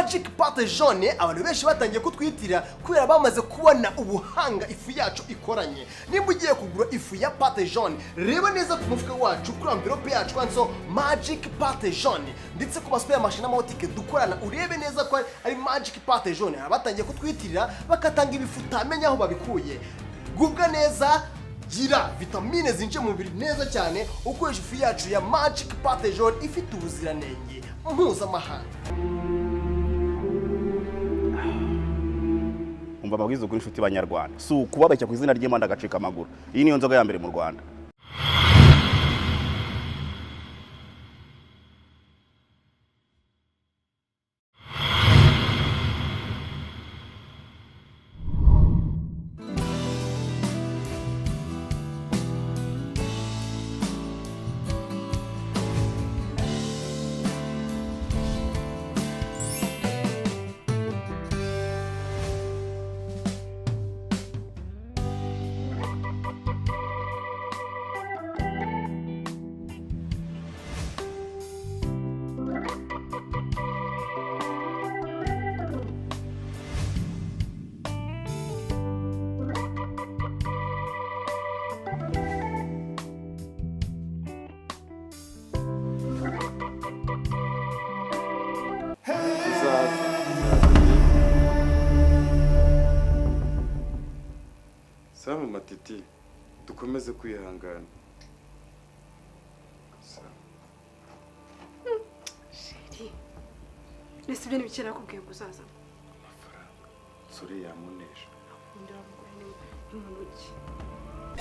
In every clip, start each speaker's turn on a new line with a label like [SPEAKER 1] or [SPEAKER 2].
[SPEAKER 1] Magic Pate Jaune abantu benshi batangiye kutwitirira kubera bamaze kubona ubuhanga ifu yacu ikoranye. Nimba ugiye kugura ifu ya Pate Jaune, reba neza ku mufuka wacu kuri envelope yacu kwanditseho Magic Pate Jaune, ndetse ku masuperi mashini n'amabotike dukorana urebe neza ko ari Magic Pate Jaune. Abatangiye kutwitirira bakatanga ibifu utamenya aho babikuye. Gubwa neza, gira vitamine zinje mu mubiri neza cyane ukoresha ifu yacu ya Magic Pate Jaune ifite ubuziranenge mpuzamahanga.
[SPEAKER 2] Umva ababwiza ukuri inshuti banyarwanda, si ukubabeshya ku izina ry'Imana agacika amaguru. Iyi niyo nzoga ya mbere mu Rwanda.
[SPEAKER 3] Samu matiti dukomeze kwihangana.
[SPEAKER 4] Sheri. Nese ibintu bikira kubwiye gusaza.
[SPEAKER 3] Amafaranga. Sore yamunesha.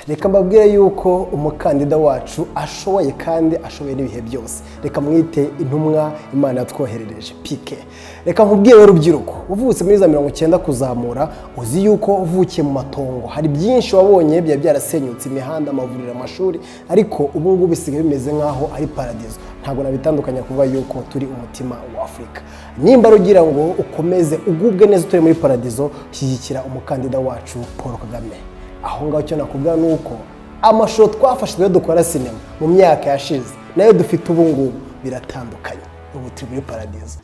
[SPEAKER 1] Reka mbabwire yuko umukandida wacu ashoboye kandi ashoboye n'ibihe byose. Reka mwite intumwa Imana yatwoherereje Pike. Reka nkubwire urubyiruko uvutse muri za 90 kuzamura, uzi yuko uvukiye mu matongo. Hari byinshi wabonye bya byarasenyutse, imihanda, amavuriro, amashuri, ariko ubu ngubu bisigaye bimeze nkaho ari paradizo. Ntabwo nabitandukanya kuva yuko turi umutima wa Afrika. Nimba rugira ngo ukomeze ugubwe neza turi muri paradizo, shyigikira umukandida wacu Paul Kagame. Aho ngaho cyo nakubwira nuko amashusho twafashwe dukora sinema mu myaka yashize nayo dufite ubu ngubu biratandukanye. Ubu turi muri paradizo.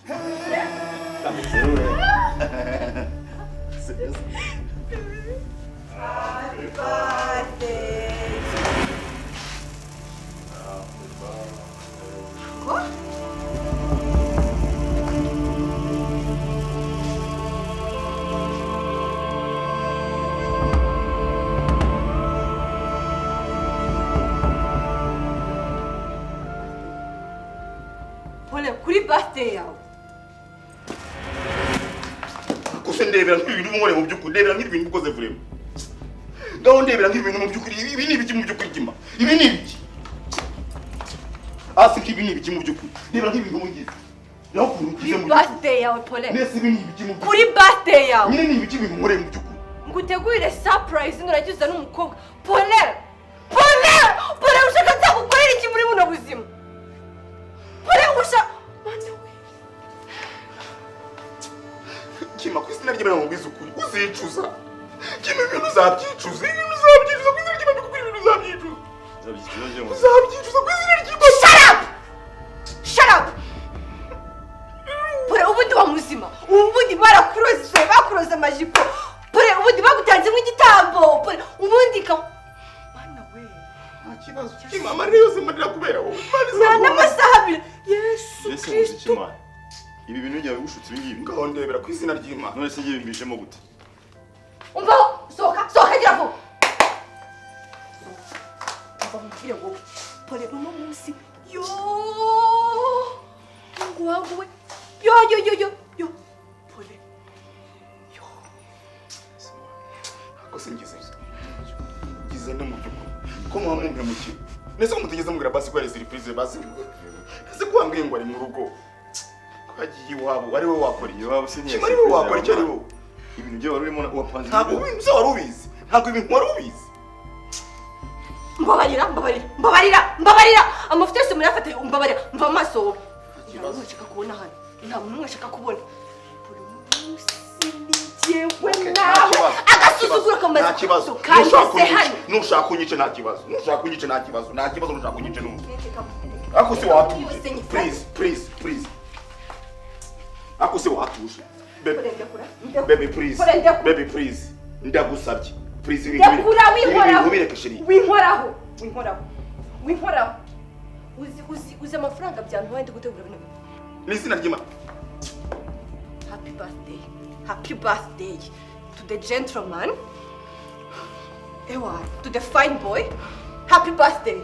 [SPEAKER 4] Kuri birthday yawe.
[SPEAKER 2] Kuse ndebera nk'ibintu nkore mu byukuri, ndebera nk'ibintu ukoze vrema. Ngaho ndebera nk'ibintu mu byukuri, ibi ni ibiki mu byukuri kima? Ibi ni ibiki? Asiki ibi ni ibiki mu byukuri? Ndebera nk'ibintu mungize. Naho kurukize mu
[SPEAKER 4] birthday yawe Pole.
[SPEAKER 2] Nese ibi ni ibiki mu byukuri?
[SPEAKER 4] Kuri birthday yawe.
[SPEAKER 2] Ibi ni ibiki ibintu nkore mu byukuri?
[SPEAKER 4] Ngutegurire surprise nguragiza n'umukobwa. Pole. Pole ushaka nzagukorera iki muri buno buzima? Pole ushaka
[SPEAKER 2] Kima kwisi naryemera mu bwiza ukuri uzicuza. Kima ibintu uzabyicuza, ibintu uzabyicuza kwisi naryemera bikubwira ibintu uzabyicuza. Uzabyicuza kwisi naryemera.
[SPEAKER 4] Shut up. Pole ubundi wa muzima. Ubundi bakuroza amajipo. Pole ubundi bagutanze nk'igitambo. Pole ubundi Mana we.
[SPEAKER 2] Nta kibazo. Kima amarira yose marira kubera wowe.
[SPEAKER 4] Mana amasaha abiri. Yesu Kristo.
[SPEAKER 2] Ibi bintu byawe gushutse ibingibi ngaho ndebera ku izina ry'Imana. None se ngiye bimbishemo gute?
[SPEAKER 4] Umva soka gira vuba. Mubwire ngo Pole uno munsi yo wangu we yo Pole yo
[SPEAKER 2] akose ngize no mu byukuri ko mwamumpe mu kintu nese mutegeze mugira basi ko ari surprise basi nese kwambwiye ngo ari mu rugo kwagiye iwabo ari we wakora iwabo sinye ari we wakora icyo ari wo ibintu byo wari urimo wapanze ntabwo ibintu wari ubizi ntabwo ibintu wari ubizi
[SPEAKER 4] mbabarira amafuta yose muri afata umbabarira mva amaso ntabwo nshaka kubona hano ntabwo numwe nshaka kubona yewe nawe agasuzugura kamaze
[SPEAKER 2] nta kibazo nushaka kunyice nta kibazo nushaka kunyice nushaka kunyice ako si watuje please ako se watuje
[SPEAKER 4] Pole ndekura.
[SPEAKER 2] baby please
[SPEAKER 4] Pole ndekura.
[SPEAKER 2] baby please ndagusabye please
[SPEAKER 4] Ndekura winkoraho.
[SPEAKER 2] bireke sheri
[SPEAKER 4] Winkoraho. Winkoraho. Uzi amafaranga byantwaye ndi gutegura bino bintu.
[SPEAKER 2] ni izina ry'Imana.
[SPEAKER 4] Happy birthday to the gentleman. Ewa, to the fine boy. Happy birthday.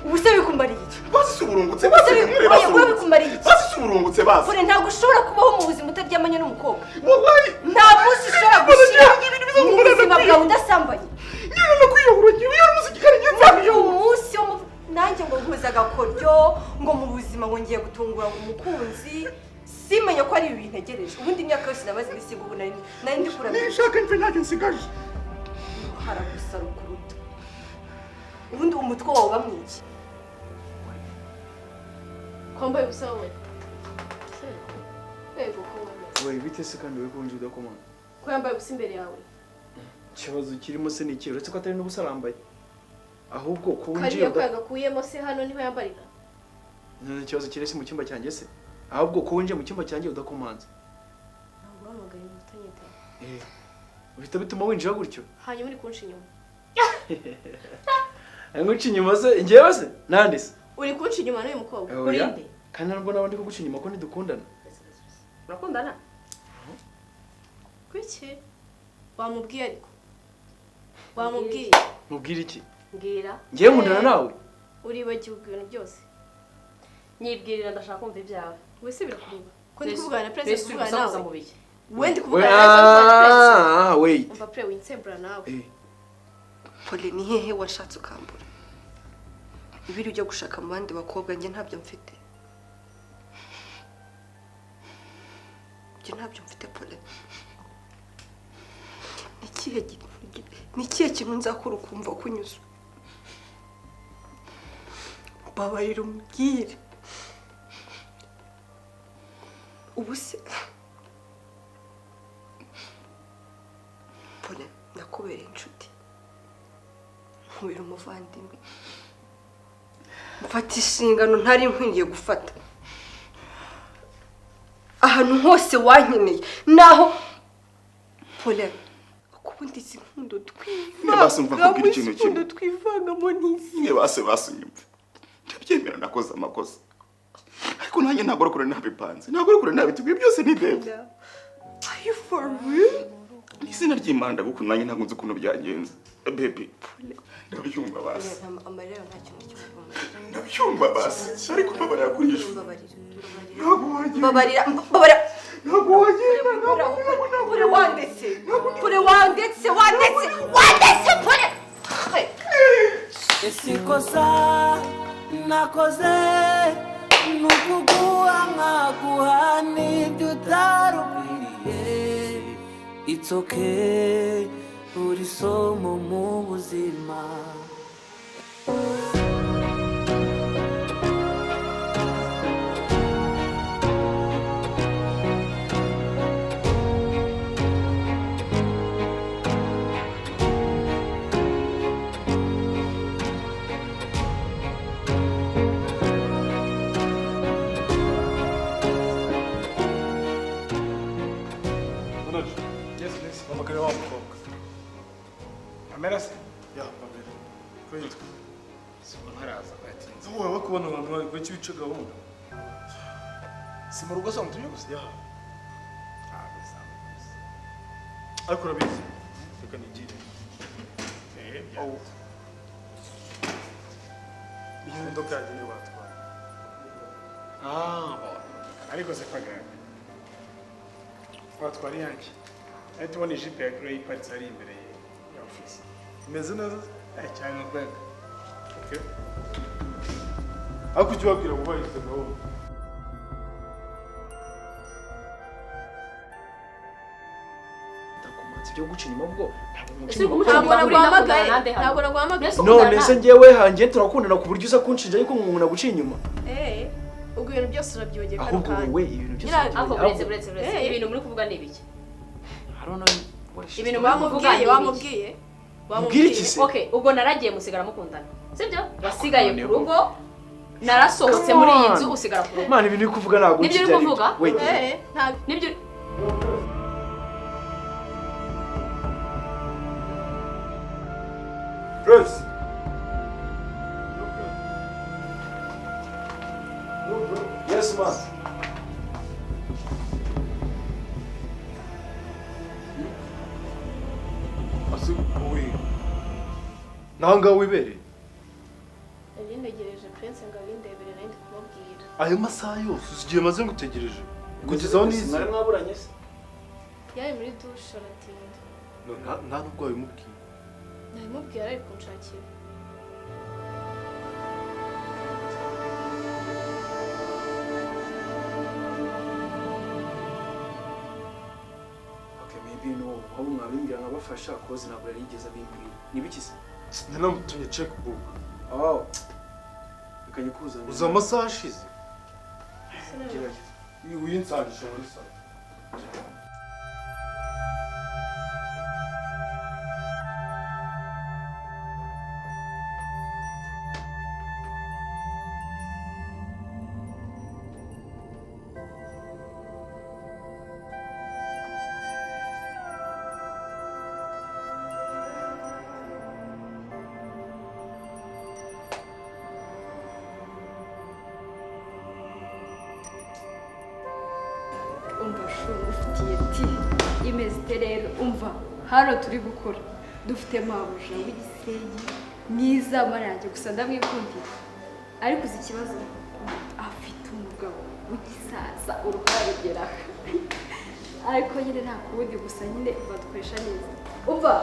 [SPEAKER 4] Ubuse bikumariye iki?
[SPEAKER 2] Basi suburungutse
[SPEAKER 4] Wowe bikumariye iki?
[SPEAKER 2] basi suburungutse basi.
[SPEAKER 4] Pole ntabwo ushobora kubaho mu buzima utaryamanye n'umukobwa.
[SPEAKER 2] Wallahi.
[SPEAKER 4] Nta munsi ushobora gushyira mu buzima bwawe udasambanye.
[SPEAKER 2] Nyine no kwiyahura ngiye yari umuzikari ngenza.
[SPEAKER 4] Uyu munsi wo nanjye ngo nkuza agakoryo ngo mu buzima ngo ngiye gutungura umukunzi. Simenya ko ari ibintu ntegereje. Ubundi imyaka yose namaze ibisigo ubu nari ndi kuramya.
[SPEAKER 2] Nishaka mve ntacyo nsigaje.
[SPEAKER 4] Haragusa rukuruta. Ubundi umutwe wawe bamwiki.
[SPEAKER 5] Kwambaye ubusa wowe. Ego ko wambaye.
[SPEAKER 6] Wowe bite se kandi we kunje udakomana?
[SPEAKER 5] Ko yambaye ubusa imbere yawe.
[SPEAKER 6] Ikibazo kirimo se ni uretse ko atari n'ubusa arambaye. Ahubwo kunje
[SPEAKER 5] Kariya kwaga kuyemo se hano niho yambarira.
[SPEAKER 6] none ikibazo kirese mu cyumba cyanjye se. Ahubwo kunje mu cyumba cyanjye udakomanza.
[SPEAKER 5] Ntabwo wamagaye mu tanyita.
[SPEAKER 6] Uhita bituma winjira gutyo.
[SPEAKER 5] Hanyuma uri kunshi inyuma.
[SPEAKER 6] Nguci inyuma se njyewe se nande se.
[SPEAKER 5] Uri kunshi inyuma n'uyu mukobwa.
[SPEAKER 6] Uri nde? Kandi ntabwo nabandi kuguca inyuma ko ntidukundana.
[SPEAKER 5] Urakundana? Kuki? Wamubwiye ariko. Wamubwiye.
[SPEAKER 6] Mubwira iki?
[SPEAKER 5] Mbwira.
[SPEAKER 6] Ngiye nkundana nawe.
[SPEAKER 5] Uribagiwe ibintu byose.
[SPEAKER 7] Nyibwirira ndashaka kumva ibyawe.
[SPEAKER 5] Wese birakureba. Ko ndi kuvugana na president kuvugana nawe.
[SPEAKER 7] mu biki?
[SPEAKER 5] Wendi kuvugana na
[SPEAKER 6] wait.
[SPEAKER 5] umva pre winsembura nawe.
[SPEAKER 4] Pole ni hehe washatse ukambura. Ibiri ujya gushaka mu bandi bakobwa njye ntabyo mfite. Njye ntabyo mfite Pole. Nikihe kintu nzakora ukumva kunyuzwa. Babarira umbwire. Ubuse Pole nakubereye inshuti. Nkubira umuvandimwe. Mfata inshingano ntari nkwiriye gufata. Ahantu hose wankeneye naho Pole kubundi sinkundo twivanga.
[SPEAKER 2] Basi umva kubwira ikintu kimwe.
[SPEAKER 4] Twivangamo n'isi.
[SPEAKER 2] Basi basunyumve. Ndabyemera nakoze amakosa. Ariko nanjye ntabwo rukure nabipanze. Ntabwo rukure nabitubwiye byose ni Dave.
[SPEAKER 4] Are you for real?
[SPEAKER 2] Izina ry'Imana gukunda nanjye ntabwo nzi ukuntu byagenze. Baby. Ndabyumva basi.
[SPEAKER 4] Amarira nta kintu cy'umuntu.
[SPEAKER 2] Ndabyumva basi. Ariko babarira kuri iyi shuri. Ntabwo wagiye.
[SPEAKER 4] Babarira.
[SPEAKER 2] Ntabwo wagiye.
[SPEAKER 4] Pole wandetse. Pole wandetse. Pole.
[SPEAKER 8] Esikosa nakoze nukuguha nkaguha n'ibyo utarukwiriye. It's okay, uri somo mu buzima.
[SPEAKER 9] Wamakare wa mukobwa. Amera se? Ya, Pamela. Kwitwa.
[SPEAKER 2] Ntaraza kwatinze.
[SPEAKER 9] Wowe bakubona abantu bari kuki bice gahunda.
[SPEAKER 2] Si mu rugo se mutumye gusa.
[SPEAKER 9] Ya. Ariko urabizi. Reka nigire. Oh. Iyi modoka yagiye batwara.
[SPEAKER 2] Ariko se kwagara.
[SPEAKER 9] Batwara yanjye. Ahita ubona ijipo ya Grey iparitse ari imbere ya ofisi. Imeze neza cyane rwego. Okay. Ariko ujye ubabwira wubahirize gahunda.
[SPEAKER 6] Ndakumanza ibyo guca inyuma bwo.
[SPEAKER 5] Ntabwo naguhamagaye.
[SPEAKER 6] None se njyewe hanjye turakundana ku buryo uza kunshinja ariko umuntu aguciye inyuma.
[SPEAKER 5] Ubwo ibintu byose urabyibagiye kano
[SPEAKER 6] Ahubwo
[SPEAKER 5] kanya.
[SPEAKER 6] wowe ibintu byose.
[SPEAKER 7] Ako buretse. Ibintu muri kuvuga ni ibiki?
[SPEAKER 5] Ibintu wamubwiye.
[SPEAKER 6] Mbwira iki se?
[SPEAKER 7] Okay, ubwo naragiye musigara mukundana. Sibyo? Wasigaye ku rugo. narasohotse muri iyi nzu usigara ku rugo.
[SPEAKER 6] Mana ibintu uri kuvuga ntabwo
[SPEAKER 7] Nibyo uri kuvuga?
[SPEAKER 6] Wait.
[SPEAKER 7] Nibyo
[SPEAKER 6] Rose. Yes, ma. Asu uwi. Nanga wibereye.
[SPEAKER 5] Nari ntegereje Prince ngo abindebere nari ndi kumubwira.
[SPEAKER 9] ayo masaha yose usigiye maze ngutegereje kugeza aho nize
[SPEAKER 6] Nari mwaburanye se?
[SPEAKER 5] Yari muri douche aratinda.
[SPEAKER 9] nta nubwo wabimubwiye
[SPEAKER 5] Nabimubwira ari kunshakira.
[SPEAKER 6] Okay, maybe no. Aho mwabimbwira nkabafasha koze ntabwo yari yigeze abimbwira. Nibiki se?
[SPEAKER 9] nanamutumye checkbook
[SPEAKER 6] Oh. Bikanye kuzana.
[SPEAKER 9] uzi amasaha ashize
[SPEAKER 6] Gerageza.
[SPEAKER 9] uyinsangisha muri salo
[SPEAKER 10] umva shuri ufitiye ti imeze ite rero umva hano turi gukora dufite mabuja w'igisenge mwiza amarangi gusa ndamwikundiye ariko uzi ikibazo afite umugabo w'igisaza uruhare rugeraho ariko nyine nta kundi gusa nyine badukoresha neza umva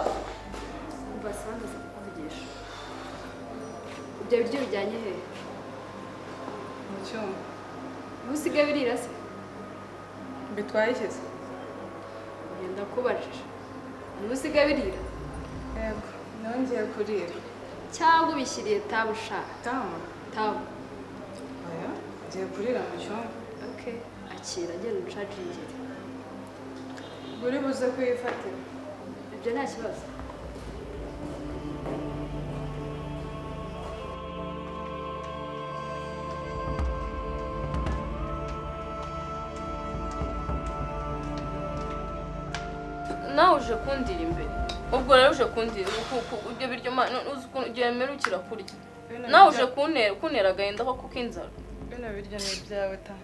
[SPEAKER 10] sandaza kukuvugisha ibyo biryo bijyanye hehe
[SPEAKER 11] mu cyumba
[SPEAKER 10] usigaye birira se
[SPEAKER 11] bitwaye ishyize
[SPEAKER 10] ngenda kubajije usigaye birira
[SPEAKER 11] yego nongeye kurira
[SPEAKER 10] cyangwa ubishyiriye tabu ushaka tabu
[SPEAKER 11] oya ngiye kurira mu cyumba
[SPEAKER 10] okay akira agenda ucajingire
[SPEAKER 11] uri buze kuyifatira
[SPEAKER 10] ibyo nta kibazo
[SPEAKER 7] nawe uje kundira imbere ubwo rero uje kundira ibyo biryo uzi ukuntu igihe mperukira kurya nawe uje kuntera agahinda ko kuko inzara
[SPEAKER 11] bino biryo ni ibyawe ta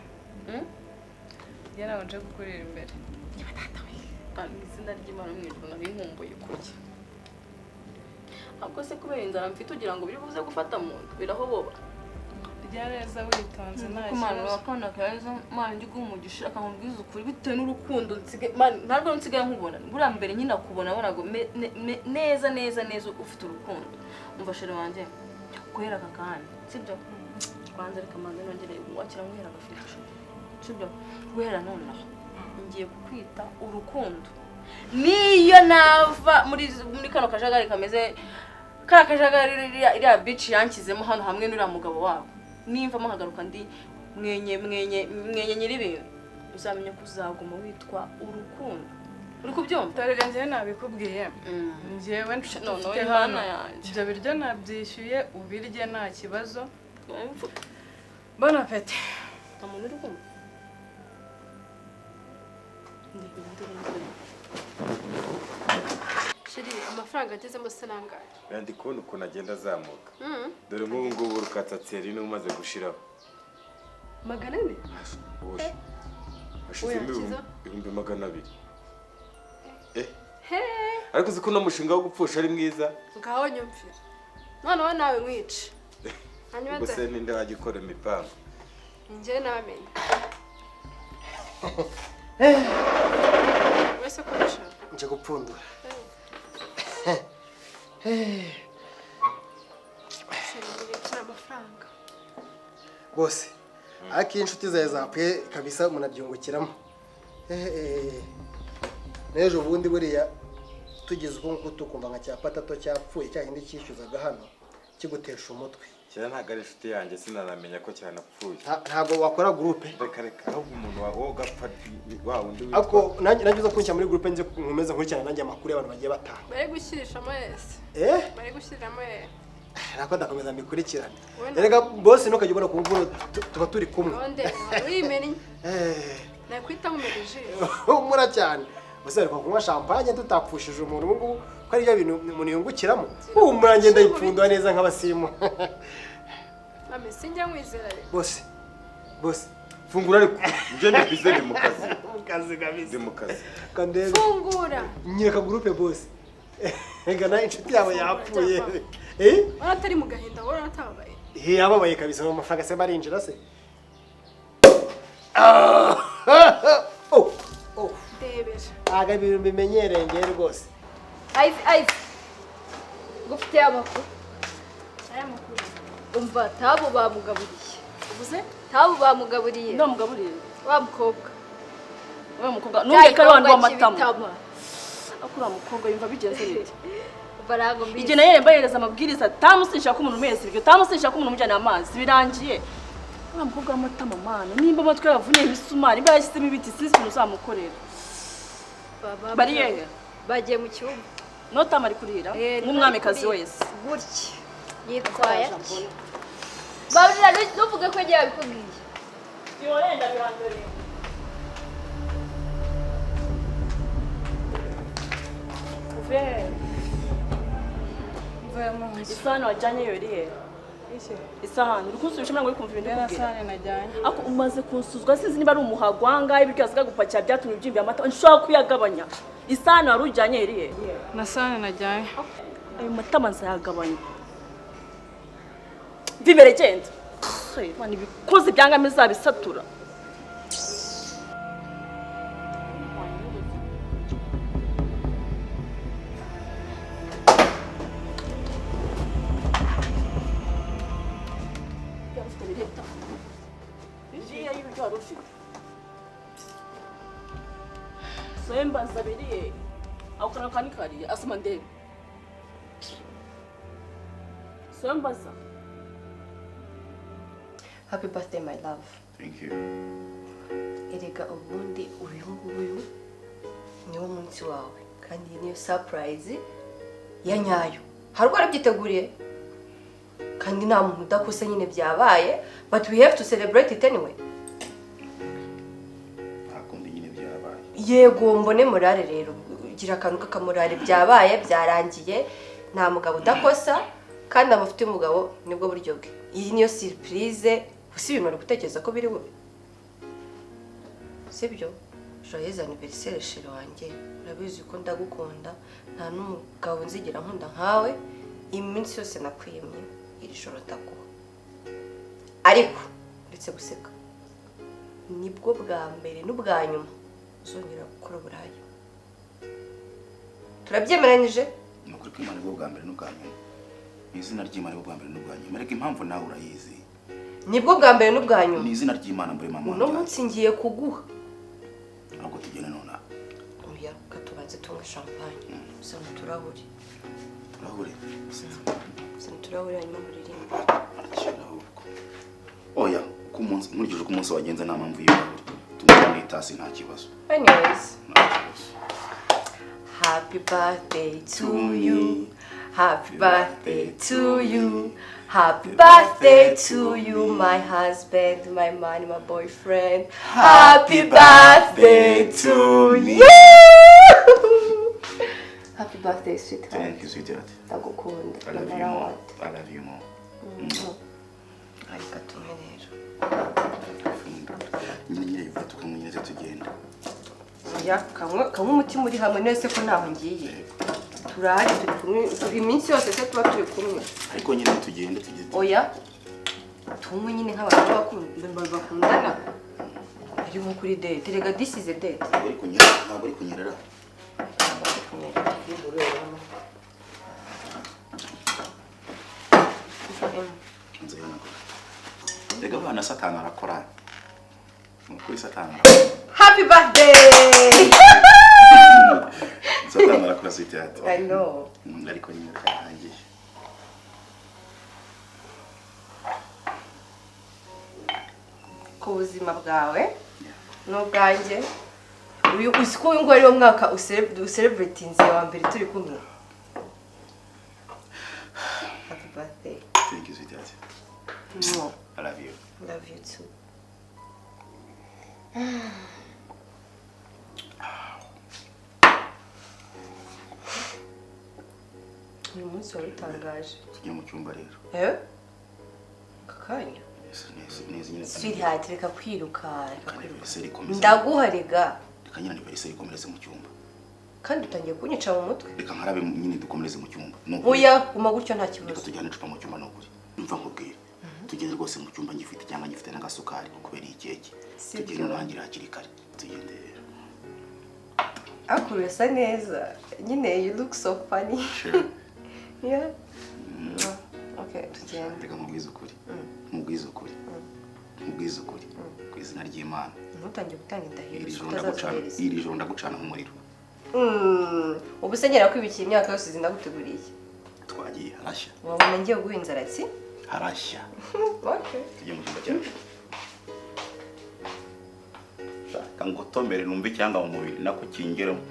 [SPEAKER 11] njye nawe nje kukurira imbere
[SPEAKER 7] mu izina ry'Imana mu ijuru nari nkumbuye kurya ahubwo se kubera inzara mfite ugira ngo biri buze gufata mu nda birahoboba
[SPEAKER 11] rya neza witonze nta
[SPEAKER 7] Imana
[SPEAKER 11] kibazo
[SPEAKER 7] wakana keza Imana njye umugisha akamubwiza ukuri bitewe n'urukundo ntabwo nsigaye nkubona buriya mbere nyine akubona bonago neza ufite urukundo umva shere wanjye guhera aka kanya sibyo kwanza reka manze nongere wakira guhera agafasha sibyo guhera nonaha ngiye kukwita urukundo niyo nava muri kano kajagari kameze kajagari iriya bici yankizemo hano hamwe n'uriya mugabo wabo nimvamo nkagaruka ndi mwenye nyir'ibintu uzamenya ko uzaguma witwa urukundo uri kubyumva
[SPEAKER 11] torere njyewe nabikubwiye njyewe nshite hano ibyo biryo nabyishyuye ubirye nta kibazo bon appétit
[SPEAKER 7] nta muntu uri kumva
[SPEAKER 5] Shiri amafaranga agezemo se nangahe?
[SPEAKER 3] Ndi kubona ukuntu agenda azamuka dore nk'ubu ngubu urukatatseri niwe umaze gushiraho
[SPEAKER 5] 400?
[SPEAKER 3] hashizemo ibihumbi 200 ariko uzi ko uno mushinga wo gupfusha ari mwiza
[SPEAKER 5] Ngaho nyumvira noneho nawe nkwice
[SPEAKER 3] ubwo se ninde wagikora imipango
[SPEAKER 5] njye namenye wese kurusha
[SPEAKER 1] nje gupfundura
[SPEAKER 5] amafaranga
[SPEAKER 1] bose ariko inshuti zawe zapfuye kabisa munabyungukiramo n'ejo bundi buriya tugeze uko nguko tukumva nka cya patato cyapfuye cya kindi cyishyuzaga hano kigutesha umutwe
[SPEAKER 3] cyane ntabwo ari inshuti yanjye sinanamenya ko cyanapfuye
[SPEAKER 1] ntabwo wakora gurupe
[SPEAKER 3] reka ahubwo umuntu woga apfa wa wundi witwa
[SPEAKER 1] ariko nanjye uza kunshyira muri gurupe nze nkomeza nkurikirana nanjye amakuru y'abantu bagiye bataha
[SPEAKER 5] bari gushyiriramo yese bari gushyiriramo yese
[SPEAKER 1] nako ndakomeza mikurikirane erega boss ntukajya ubona ku mvura tuba turi kumwe
[SPEAKER 10] nonde urimenye nakwita nkumereje
[SPEAKER 1] umura cyane bose ariko kunywa champagne tutapfushije umuntu ubu ngubu ko ari byo bintu umuntu yungukiramo umura ngenda yipfundwa neza nk'abasimu
[SPEAKER 10] amese njya nkwizera
[SPEAKER 1] boss fungura ariko
[SPEAKER 3] ngende bizene mu kazi
[SPEAKER 1] kazi gabizi
[SPEAKER 3] ndi mu kazi
[SPEAKER 1] kandebe
[SPEAKER 10] fungura
[SPEAKER 1] nyeka groupe boss engana inshuti yawe yapfuye
[SPEAKER 10] wala atari mu gahinda wala atabaye
[SPEAKER 1] yababaye kabisa mu mafaranga se barinjira se
[SPEAKER 10] debera
[SPEAKER 1] aga ibintu bimenyereye ngere rwose
[SPEAKER 10] Ice gufite amakuru aya makuru umva tabo bamugaburiye ubuze tabo bamugaburiye
[SPEAKER 7] ndo mugaburiye
[SPEAKER 10] wa mukobwa
[SPEAKER 7] nunge kari wandu w'amatama akura mukobwa yumva bigenze bite
[SPEAKER 10] barago mbi
[SPEAKER 7] igena yere mbahereza amabwiriza tamusisha ko umuntu mezi ibyo tamusisha ko umuntu mujyana amazi birangiye wa mukobwa w'amatama mana nimba amatwe yavuniye imisumari imba yashyizemo ibiti sisi uzamukorera bari yehe
[SPEAKER 10] bagiye mu cyumba
[SPEAKER 7] notama ari kurira nk'umwamikazi wese
[SPEAKER 10] gutya yitwaye babura nuvuga ko yagiye abikubwiye
[SPEAKER 7] yorenda birandore isahani wajyanye yoriye isahani uri kunsubisha ntabwo uri kumva ibintu kubwira ako umaze kunsuzwa sinzi niba ari umuhagwanga ibiryo yasiga gupakira byatumye ubyimbiye amata nshobora kuyagabanya isahani wari ujyanye yoriye
[SPEAKER 11] na sahani najyanye
[SPEAKER 7] ayo matama nzayagabanya vibere genda mwana ibikoze byangame zabisatura Soemba nzabiriye akona kani kariye asoma ndebe Soemba za
[SPEAKER 4] Happy birthday my love.
[SPEAKER 2] Thank you.
[SPEAKER 4] Erega ubundi uyu niwo munsi wawe kandi niyo surprise ya nyayo. Hari rwara byiteguriye kandi nta muntu udakosa nyine byabaye but we have to celebrate it anyway.
[SPEAKER 2] Akundi nyine byabaye.
[SPEAKER 4] Yego mbone morale rero gira akantu kakamorale byabaye byarangiye nta mugabo udakosa kandi amafite umugabo nibwo buryo bwe. Iyi niyo surprise usi ibintu ari gutekereza ko biri bube. Sibyo? Joyeux anniversaire chérie wanjye. Urabizi ko ndagukunda nta n'umugabo nzigira nkunda nkawe. Iminsi yose nakwiyemye iri joro ndaguha. Ariko ndetse guseka. Nibwo bwa mbere n'ubwa nyuma uzongera gukora burayi. Turabyemeranyije?
[SPEAKER 2] Nukuri ko Imana bwa mbere n'ubwa nyuma. Izina ry'Imana bwa mbere n'ubwa nyuma. Ariko impamvu nawe urayizi.
[SPEAKER 4] Nibwo bwa mbere n'ubwa nyuma.
[SPEAKER 2] Ni izina ry'Imana mbere mama.
[SPEAKER 4] Uno munsi ngiye kuguha.
[SPEAKER 2] Ntabwo tugene nona.
[SPEAKER 4] Oya katubanze tunywe champagne. Sana turahuri.
[SPEAKER 2] Turahuri.
[SPEAKER 4] Sana turahuri hanyuma muririmba.
[SPEAKER 2] Oya kumunsi nkurikije ko umunsi wagenze nta mpamvu y'ibirahuri. Tunywe mu itasi nta kibazo.
[SPEAKER 4] Anyways. Happy birthday to you. Happy birthday to you. Happy birthday to you, my husband, my man, my boyfriend. Happy birthday to you. Happy birthday, sweetheart.
[SPEAKER 2] Thank you, sweetheart.
[SPEAKER 4] Ndagukunda.
[SPEAKER 2] I love you more. I love you more.
[SPEAKER 4] Ariko tumenera.
[SPEAKER 2] Nyine yuva tukamwenyeze tugenda.
[SPEAKER 4] Ya kamwe umutima uri hamwe nese ko naho ngiye. Turahari turi kumwe iminsi yose se tuba turi kumwe.
[SPEAKER 2] Ariko nyine tugende.
[SPEAKER 4] Oya. Tumwe nyine nk'abantu bakundana. Ari nko kuri date. Rega this is a date.
[SPEAKER 2] Ariko nyine ntabwo ari kunyerera. Rega abana Satani arakora. Nukuri Satani.
[SPEAKER 4] Happy birthday!
[SPEAKER 2] Satani arakora sweetheart.
[SPEAKER 4] I know.
[SPEAKER 2] Ariko nyine karangiye.
[SPEAKER 4] Ku buzima bwawe n'ubwanjye uyu usiko uyu ngo ari wo mwaka ucelebratinze wa mbere turi kumwe. Happy birthday.
[SPEAKER 2] I love you.
[SPEAKER 4] Love you too. uyu munsi wari utangaje.
[SPEAKER 2] Tujye mu cyumba rero.
[SPEAKER 4] Kakanya.
[SPEAKER 2] Neza nyine.
[SPEAKER 4] Sweetheart, reka kwiruka. Ndaguha rega.
[SPEAKER 2] Reka nyine anniversaire ikomereze mu cyumba.
[SPEAKER 4] Kandi utangiye kunyica mu mutwe.
[SPEAKER 2] Reka nkarabe nyine dukomereze mu cyumba.
[SPEAKER 4] Oya, guma gutyo nta kibazo.
[SPEAKER 2] Reka tujyane icupa mu cyumba nokuri. Umva nkubwire. Tugende rwose mu cyumba ngifite cyangwa ngifite n'agasukari kubera ikeke. Tugende nangira hakiri kare. Tugende rero.
[SPEAKER 4] Akuru yasa neza. Nyine you look so funny.
[SPEAKER 2] Sure.
[SPEAKER 4] Yeah. Okay, tugende.
[SPEAKER 2] Reka mubwize ukuri. Mubwize ukuri. Mubwize ukuri. Ku izina ry'Imana.
[SPEAKER 4] Ntutangiye gutanga indahiro.
[SPEAKER 2] Iri joro ndagucana nk'umuriro.
[SPEAKER 4] Ubu se ngera kwibikira imyaka yose zindaguteguriye.
[SPEAKER 2] Twagiye harashya.
[SPEAKER 4] Wabona ngiye guha inzaratsi?
[SPEAKER 2] Harashya.
[SPEAKER 4] Okay.
[SPEAKER 2] Tujye mu cyumba cyacu. Shaka ngotomere numve cyangwa mu mubiri nako kingeramo.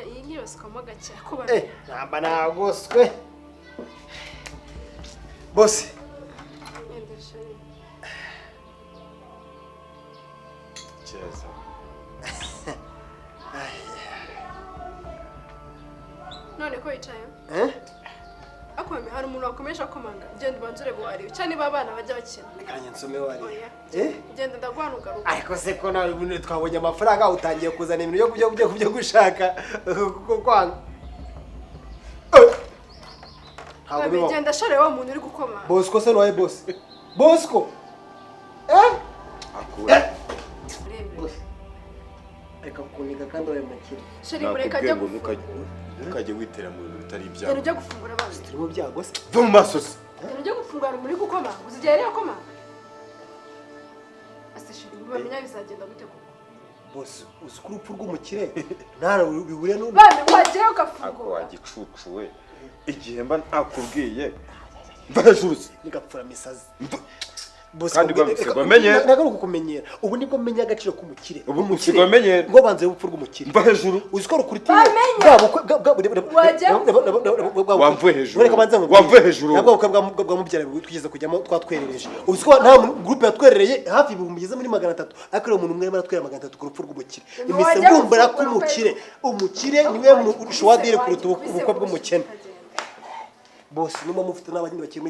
[SPEAKER 5] iyi nkibasukamo gake kuba
[SPEAKER 1] namba nagoswe bose
[SPEAKER 3] Cheza.
[SPEAKER 5] none ko yicaye akomeye hari umuntu wakomeje akomanga genda ubanzure buwariwe cyane niba abana bajya bakina
[SPEAKER 1] kanya nsome wari
[SPEAKER 5] genda ndagwanugaruka
[SPEAKER 1] ariko se ko nawe ubundi twabonye amafaranga utangiye kuzana ibintu byo gushaka kwanga
[SPEAKER 5] ntabwo bibaho genda share wa muntu uri gukoma
[SPEAKER 1] Bosco se noye boss Bosco
[SPEAKER 3] akura
[SPEAKER 1] reka kuniga kandi uri makire
[SPEAKER 5] shari mureka ajya
[SPEAKER 3] ntukajye witera mu bintu bitari ibyago
[SPEAKER 5] genda ujya gufungura abana
[SPEAKER 1] turimo byago se
[SPEAKER 3] va mu maso se
[SPEAKER 5] genda ujya gufungura muri gukoma uzigiye rero koma ase shari bamenya bizagenda gute koko
[SPEAKER 1] boss uzi ko urupfu rw'umukire ntara bihuriye n'undi
[SPEAKER 5] bane wagiye ugafungura
[SPEAKER 3] ako wagicucuwe igihe mba nakubwiye mbajutse
[SPEAKER 1] nigapfura misazi
[SPEAKER 3] kandi bamenye
[SPEAKER 1] nagaruka kukumenyera ubu nibwo menya agaciro k'umukire
[SPEAKER 3] ubu umukire bamenye
[SPEAKER 1] ngo banze ubupfu rw'umukire
[SPEAKER 3] mba hejuru
[SPEAKER 1] uzi ko rukuritiye
[SPEAKER 3] wamvuye hejuru wamvuye hejuru
[SPEAKER 1] bwa mubyara twigeze kujyamo twatwerereje uzi ko nta groupe yatwerereye hafi ibihumbi bigeze muri 300 ariko rero umuntu umwe aratwerera 300 ku rupfu rw'umukire imise mbumbara umukire niwe ushwadire kuruta ubukwe bw'umukene bose nimo mufite n'abandi bakiri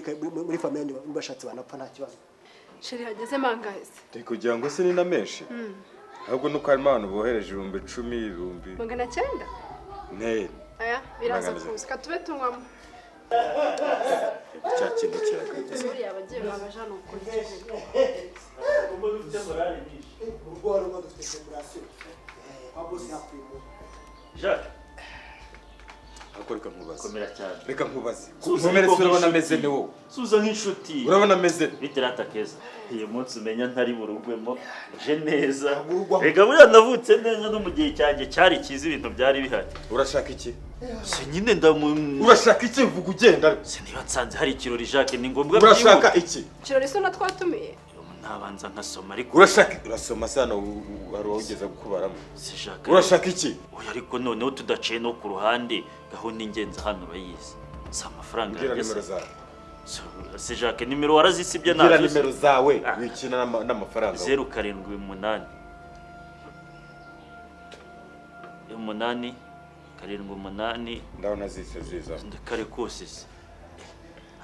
[SPEAKER 1] muri famille yanyu bashatse banapfa nta kibazo
[SPEAKER 5] sheri hageze mangahise
[SPEAKER 3] kugira ngo se ni na menshi ahubwo nuko harimo abantu bohereje 10,000
[SPEAKER 5] 900
[SPEAKER 3] ne
[SPEAKER 5] aya biraza kuza katube tunwamo
[SPEAKER 3] cya kintu kiragaze
[SPEAKER 5] buriya abagiye babajana ukuri
[SPEAKER 1] umwe dufite morale nyinshi urwo rwo dufite celebration abo sinapimo
[SPEAKER 12] Jacques
[SPEAKER 3] akoreka nkubaza
[SPEAKER 12] komera cyane
[SPEAKER 3] reka nkubaze kumere urabona ameze ni wowe
[SPEAKER 12] suza nk'inshuti
[SPEAKER 3] urabona ameze
[SPEAKER 12] biterata keza uyu munsi umenya ntari burugwemo je neza rega buriya navutse neza no mu gihe cyanjye cyari kiza ibintu byari bihari
[SPEAKER 3] urashaka iki
[SPEAKER 12] se nyine
[SPEAKER 3] urashaka iki vuga ugenda
[SPEAKER 12] se niba nsanze hari ikirori Jacques ni ngombwa
[SPEAKER 3] urashaka iki
[SPEAKER 5] kirori sona twatumiye
[SPEAKER 12] nabanza nkasoma ariko
[SPEAKER 3] urasoma sana wari wageze gukubaramo
[SPEAKER 12] se Jacques
[SPEAKER 3] urashaka iki
[SPEAKER 12] oya ariko noneho tudaciye no ku ruhande gahunda ingenzi hano urayizi si amafaranga
[SPEAKER 3] ngira nimero zawe
[SPEAKER 12] se Jacques nimero warazisibye
[SPEAKER 3] nazo ngira nimero zawe wikina n'amafaranga
[SPEAKER 12] 078 8
[SPEAKER 3] ndabona zise ziza
[SPEAKER 12] ndakare kose se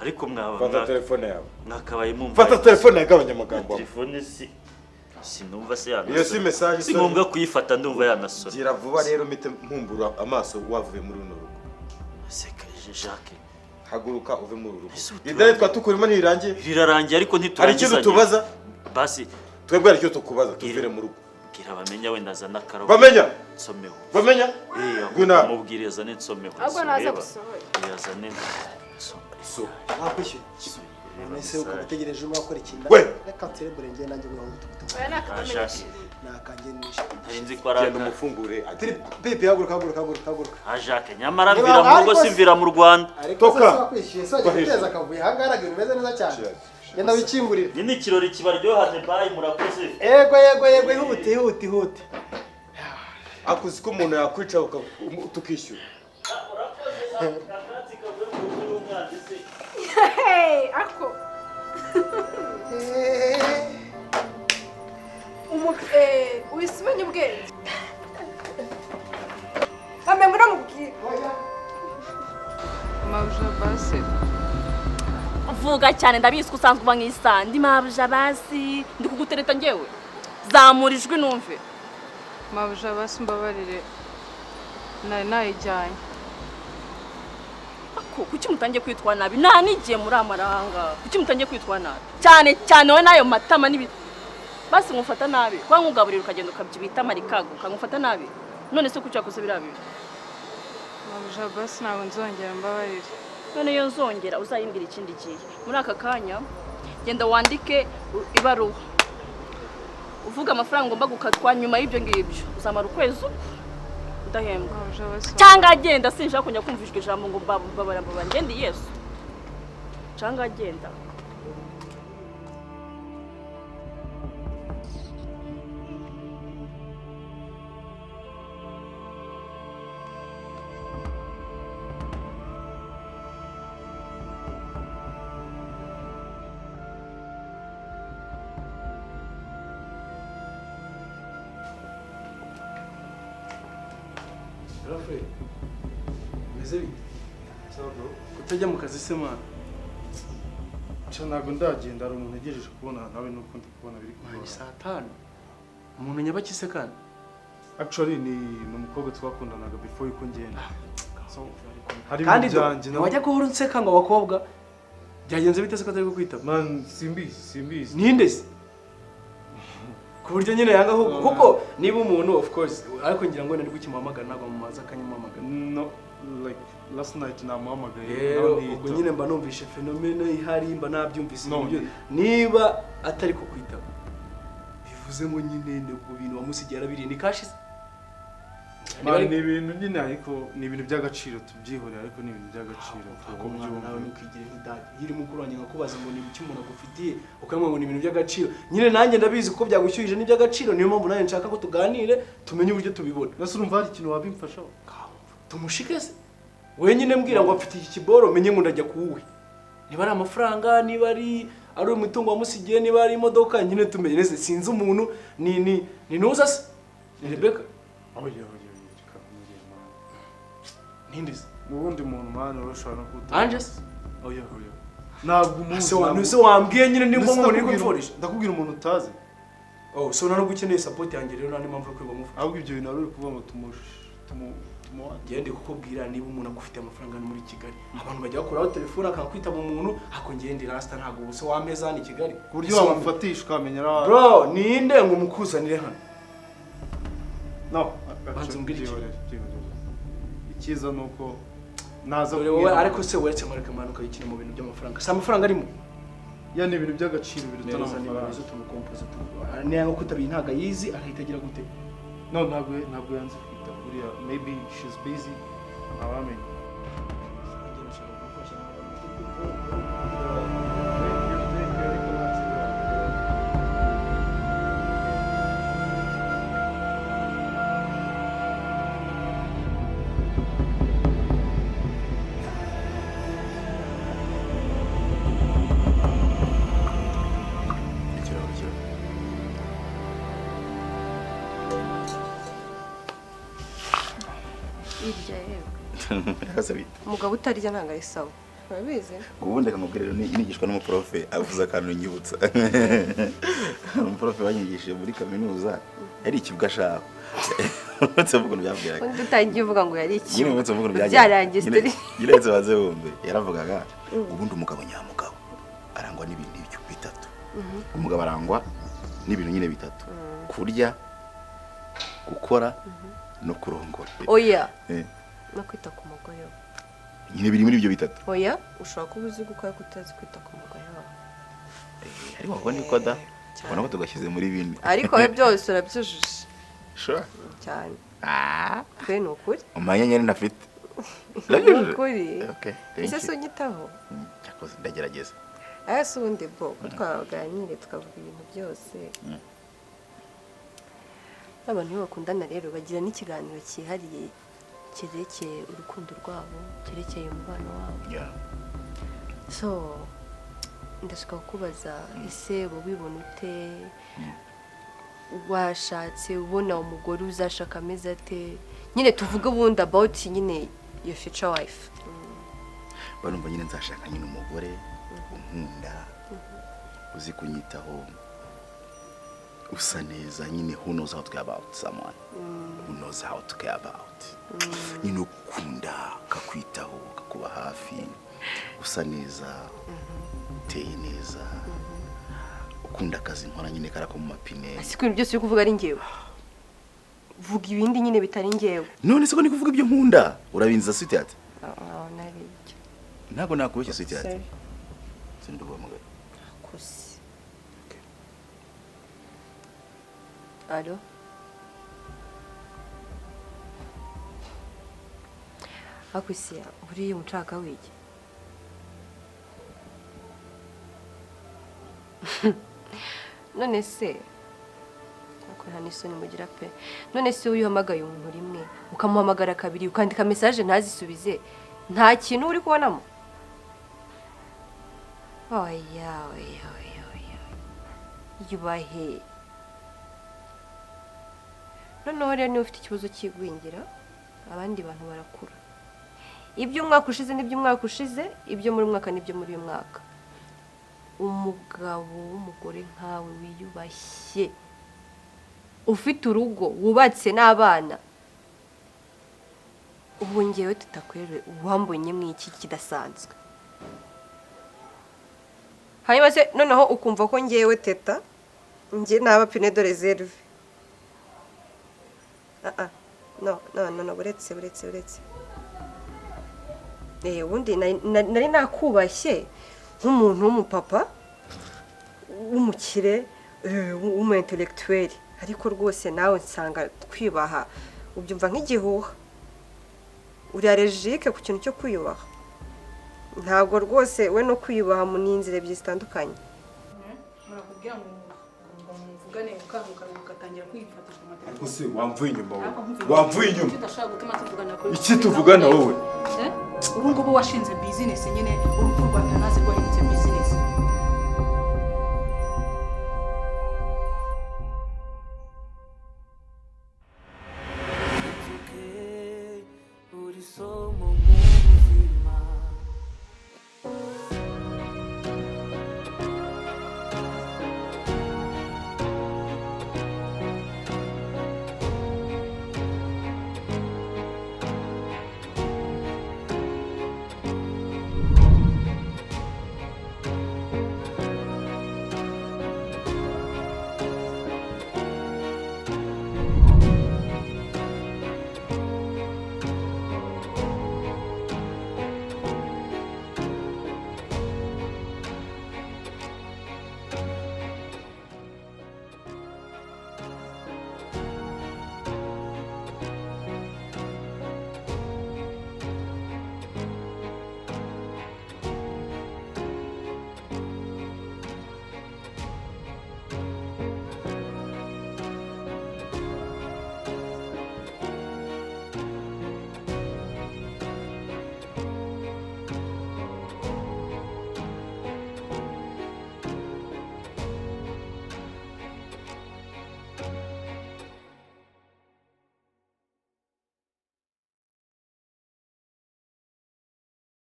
[SPEAKER 12] ariko mwaba
[SPEAKER 3] fata telefone yawe
[SPEAKER 12] mwakabaye mumva
[SPEAKER 3] fata telefone yagabanya amagambo
[SPEAKER 12] telefone sinumva se yana
[SPEAKER 3] iyo si message
[SPEAKER 12] si ngombwa kuyifata ndumva yanasora
[SPEAKER 3] gira vuba rero mite mpumbura amaso wavuye muri runo rugo
[SPEAKER 12] sekeje Jacques
[SPEAKER 3] haguruka uve muri rugo idare twatukurimo ntirangiye
[SPEAKER 12] rirarangiye ariko ntiturangiza
[SPEAKER 3] hari ikintu tubaza
[SPEAKER 12] basi
[SPEAKER 3] twebwe aricyo tukubaza tuvire mu rugo
[SPEAKER 12] gira bamenya wenda zana karo
[SPEAKER 3] bamenya
[SPEAKER 12] nsomeho
[SPEAKER 3] bamenya
[SPEAKER 12] gwina mubwiriza n'insomeho
[SPEAKER 5] ahubwo naza gusohoye
[SPEAKER 12] yazane
[SPEAKER 3] so
[SPEAKER 1] akwishyuye nese ukategereje umwe akora ikintu reka turebure ngiye nanjye ngo ngutukutu
[SPEAKER 5] oya nakamenyeshe
[SPEAKER 1] nakangenisha
[SPEAKER 12] ntarinzi ko aranga
[SPEAKER 3] umufungure
[SPEAKER 1] Pepe haguruka
[SPEAKER 12] Jacques nyamara mvira mu rugo simvira mu Rwanda
[SPEAKER 1] toka kwishyuye so giteza akavuye hangaraga bimeze neza cyane genda wikingurire.
[SPEAKER 12] Nyine ikirori kibaryohane bayi murakoze.
[SPEAKER 1] Yego ihute.
[SPEAKER 3] Akuzi ko umuntu yakwica tukishyura.
[SPEAKER 5] Hey, ako. Uisimenye ubwenge. Amengo namubwira.
[SPEAKER 11] Mabuja basi.
[SPEAKER 7] Vuga cyane ndabizi ko usanzwe uba nk'isa. Ndi mabuja basi. Ndi kugutereta ngewe. Zamura ijwi numve.
[SPEAKER 11] Mabuja basi mbabarire. Nayijyanye.
[SPEAKER 7] Kuki mutangiye kwitwa nabi? Nta nigiye muri amaranga. Kuki mutangiye kwitwa nabi? Cyane we nayo matama nibi. Basi ngufata nabi. Kwa ngugaburira ukagenda ukabyibita marikaguka ngufata nabi. None se kuki yakoze birabi?
[SPEAKER 11] Mabuja basi ntabwo nzongera mbabarire.
[SPEAKER 7] None iyo nzongera uzayimbira ikindi gihe. Muri aka kanya genda wandike ibaruwa. Uvuga amafaranga ngomba gukatwa nyuma y'ibyo ngibyo. Uzamara ukwezi udahembwa. Cyangwa agenda sinshaka kujya kumvishwa ijambo ngo babara ngende Yesu. Cyangwa agenda.
[SPEAKER 9] Rafael, meze bite? Kutajya mu kazi se mwana? Ntabwo ndagenda, hari umuntu agejeje kubona nawe nuko ndi kubona biri
[SPEAKER 6] ni saa 5. Umuntu nyabakise kandi?
[SPEAKER 9] Actually ni umukobwa twakundanaga before yuko ngenda.
[SPEAKER 6] Kandi wajya guhora unseka ngo abakobwa byagenze bite se ko atari kwitaba?
[SPEAKER 9] Man, simbizi.
[SPEAKER 6] Ninde se? Ku buryo nyine yanga kuko niba umuntu of course ariko ngira ngo nari gukimuhamagara ntabwo mumaza akanyimuhamagara.
[SPEAKER 9] No, like last night namuhamagaye.
[SPEAKER 6] Ubwo nyine mba numvishe fenomene ihari mba nabyumvise ibyo. Niba atari ko kwitaba bivuze ngo nyine ubwo bintu wamusigera biri ni kashi.
[SPEAKER 9] Ni ibintu nyine ariko ni ibintu by'agaciro tubyihorera ariko ni ibintu by'agaciro
[SPEAKER 6] nawe nukigire nk'idage yiri mukuru wanjye ngakubaza ngo ni ibiki umuntu agufitiye ukamwe ngo ni ibintu by'agaciro nyine nanjye ndabizi ko byagushyuhije ni by'agaciro niyo mpamvu nawe nshaka ko tuganire tumenye uburyo tubibona.
[SPEAKER 9] Nase urumva hari ikintu wabimfashaho
[SPEAKER 6] tumushike se wenyine mbwira ngo afite iki kiboro menye ngo ndajya kuwe niba ari amafaranga niba ari umutungo wamusigiye niba ari imodoka nyine tumenye nese sinzi umuntu ni nuza se ni Rebecca. Hindis
[SPEAKER 9] ubundi muntu mwana urashobora no kuta
[SPEAKER 6] Anges
[SPEAKER 9] oya ntabwo umuntu
[SPEAKER 6] so wambwiye nyine nimba umuntu uri gupforisha
[SPEAKER 9] ndakubwira umuntu utazi
[SPEAKER 6] so nano gukeneye support yanjye rero nani mpamvu kwiba mufu
[SPEAKER 9] ahubwo ibyo bintu ari kuvuga ngo
[SPEAKER 6] gende kukubwira niba umuntu agufite amafaranga muri Kigali abantu bajya bakuraho telefone akakwita mu muntu akongende rasta ntago ubuse wameza ni Kigali
[SPEAKER 9] ku buryo wamufatisha ukamenya
[SPEAKER 6] bro ninde ngo mukuzanire hano
[SPEAKER 9] no
[SPEAKER 6] banze umbwire
[SPEAKER 9] ikiza nuko naza
[SPEAKER 6] wowe ariko se weretse mareka manuka yikine mu bintu by'amafaranga sa amafaranga arimo
[SPEAKER 9] ya ni ibintu by'agaciro biruta
[SPEAKER 6] n'amafaranga zo tumukompoza ni yango kutabi ntaga yizi arahitagira gute
[SPEAKER 9] no ntabwo yanze kwita kuriya maybe she's busy amen
[SPEAKER 4] umugabo utarya ntabwo ari sawa urabizi
[SPEAKER 2] ubundi akamubwira nigishwa n'umuprofe avuze akantu nyibutsa umuprofe wanyigishije muri kaminuza yari ikivuga ashaka uretse mvugo byabwiraga
[SPEAKER 4] undi utangiye uvuga ngo yari iki
[SPEAKER 2] nyine uretse mvugo
[SPEAKER 4] byarangiye
[SPEAKER 2] nyiretse baze bombe yaravugaga ubundi umugabo nyamugabo arangwa n'ibintu bitatu umugabo arangwa n'ibintu nyine bitatu kurya gukora no kurongora
[SPEAKER 4] oya no kwita ku mugore we
[SPEAKER 2] nyine biri muri ibyo bitatu
[SPEAKER 4] oya ushobora kuba uzi gukora kutazi kwita ku mugore wawe
[SPEAKER 2] ariko wabona ko da ubona ko tugashyize muri bine
[SPEAKER 4] ariko we byose urabyujuje
[SPEAKER 2] sure
[SPEAKER 4] cyane kwe ni ukuri
[SPEAKER 2] umanya nyine nafite
[SPEAKER 4] ni ukuri
[SPEAKER 2] okay
[SPEAKER 4] ese so nyitaho
[SPEAKER 2] cyakoze ndagerageza
[SPEAKER 4] aya si ubundi bo ko twaganire tukavuga ibintu byose abantu iyo bakundana rero bagira n'ikiganiro cyihariye cyerekeye urukundo rwabo cyerekeye umubano wabo so ndashaka kukubaza ese wowe ubibona ute washatse ubona umugore uzashaka ameze ate nyine tuvuge ubundi about nyine your future wife
[SPEAKER 2] barumva nyine nzashaka nyine umugore unkunda uzi kunyitaho usa neza nyine who knows how to care about someone who knows how to care about nyine ukunda kakwitaho kakuba hafi usa neza uteye neza ukunda akazi nkora nyine karako mu mapine
[SPEAKER 4] siko ibintu byose uri kuvuga ari njyewe vuga ibindi nyine bitari njyewe
[SPEAKER 2] none siko ni kuvuga ibyo nkunda urabinza sweetheart
[SPEAKER 4] naribyo
[SPEAKER 2] ntabwo nakubeshya sweetheart sinduba mugabo
[SPEAKER 4] kusi Allo Akwisiya buriya umucaka wiki none se nta n'isoni mugira pe none se iyo uhamagaye umuntu rimwe ukamuhamagara kabiri ukandika message ntazisubize nta kintu uri kubonamo oya yubahe noneho rero niba ufite ikibazo cy'igwingira abandi bantu barakura iby'umwaka ushize n'iby'umwaka ushize ibyo muri mwaka n'ibyo muri uyu mwaka umugabo w'umugore nkawe wiyubashye ufite urugo wubatse n'abana ubu ngewe tutakwere uwambonye mu iki kidasanzwe hanyuma se noneho ukumva ko ngewe teta nge naba pine de reserve no buretse ubundi nari nakubashye nk'umuntu w'umupapa w'umukire w'umu intellectuel ariko rwose nawe nsanga twibaha ubyumva nk'igihuha uri allergique ku kintu cyo kwiyubaha ntabwo rwose we no kwiyubaha mu n'inzira ebyiri zitandukanye
[SPEAKER 11] murakubwira ngo muvugane ugatangira kwifatisha amategeko
[SPEAKER 3] ariko se wamvuye inyuma
[SPEAKER 11] tudashaka gutuma tuvugana
[SPEAKER 3] iki tuvugana wowe
[SPEAKER 11] ubu ngubu washinze business nyine urupfu rwa Tanazi rwahindutse business